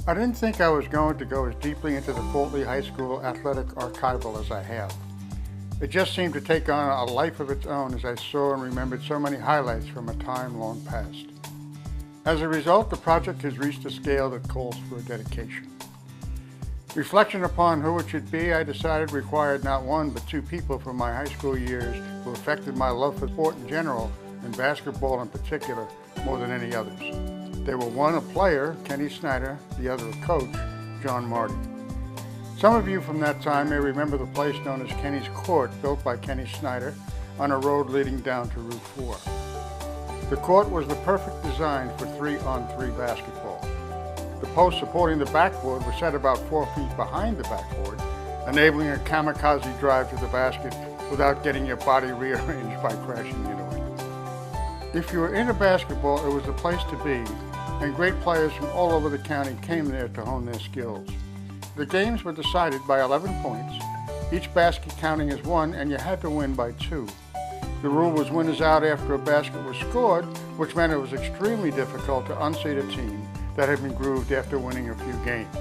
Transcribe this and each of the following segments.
I didn't think I was going to go as deeply into the Fort Lee High School athletic archival as I have. It just seemed to take on a life of its own as I saw and remembered so many highlights from a time long past. As a result, the project has reached a scale that calls for a dedication. Reflection upon who it should be, I decided required not one but two people from my high school years who affected my love for sport in general, and basketball in particular, more than any others. They were one a player, Kenny Snyder, the other a coach, John Marty. Some of you from that time may remember the place known as Kenny's Court, built by Kenny Snyder on a road leading down to Route 4. The court was the perfect design for 3-on-3 basketball. The posts supporting the backboard were set about 4 feet behind the backboard, enabling a kamikaze drive to the basket without getting your body rearranged by crashing into it. If you were into basketball, it was the place to be, and great players from all over the county came there to hone their skills. The games were decided by 11 points, each basket counting as one, and you had to win by 2. The rule was winners out after a basket was scored, which meant it was extremely difficult to unseat a team that had been grooved after winning a few games.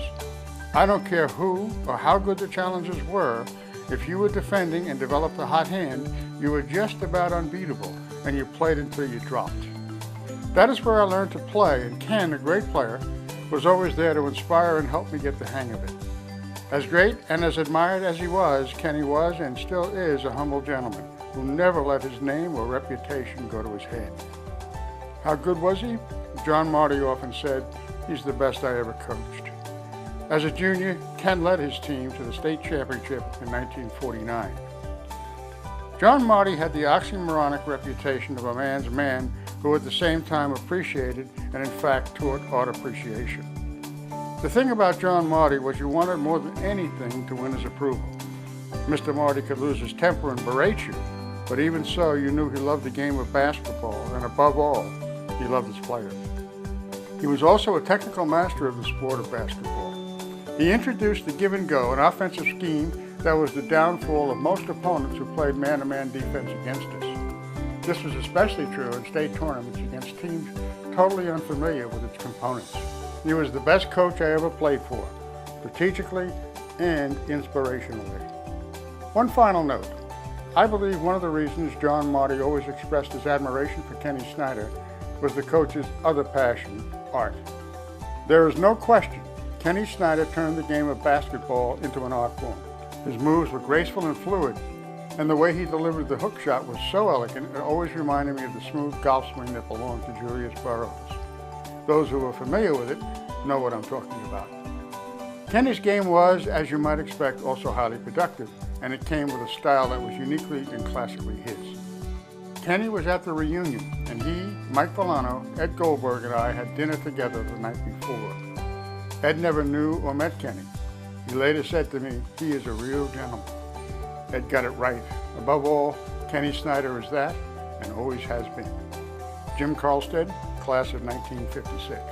I don't care who or how good the challengers were, if you were defending and developed a hot hand, you were just about unbeatable, and you played until you dropped. That is where I learned to play, and Ken, a great player, was always there to inspire and help me get the hang of it. As great and as admired as he was, Kenny was and still is a humble gentleman who never let his name or reputation go to his head. How good was he? John Marty often said, "He's the best I ever coached." As a junior, Ken led his team to the state championship in 1949. John Marty had the oxymoronic reputation of a man's man who at the same time appreciated and in fact taught art appreciation. The thing about John Marty was you wanted more than anything to win his approval. Mr. Marty could lose his temper and berate you, but even so you knew he loved the game of basketball, and above all, he loved his players. He was also a technical master of the sport of basketball. He introduced the give and go, an offensive scheme that was the downfall of most opponents who played man-to-man defense against us. This was especially true in state tournaments against teams totally unfamiliar with its components. He was the best coach I ever played for, strategically and inspirationally. One final note. I believe one of the reasons John Marty always expressed his admiration for Kenny Snyder was the coach's other passion, art. There is no question Kenny Snyder turned the game of basketball into an art form. His moves were graceful and fluid, and the way he delivered the hook shot was so elegant it always reminded me of the smooth golf swing that belonged to Julius Burroughs. Those who are familiar with it know what I'm talking about. Kenny's game was, as you might expect, also highly productive, and it came with a style that was uniquely and classically his. Kenny was at the reunion, and he, Mike Villano, Ed Goldberg, and I had dinner together the night before. Ed never knew or met Kenny. He later said to me, "He is a real gentleman." Ed got it right. Above all, Kenny Snyder is that, and always has been. Jim Carlstead, class of 1956.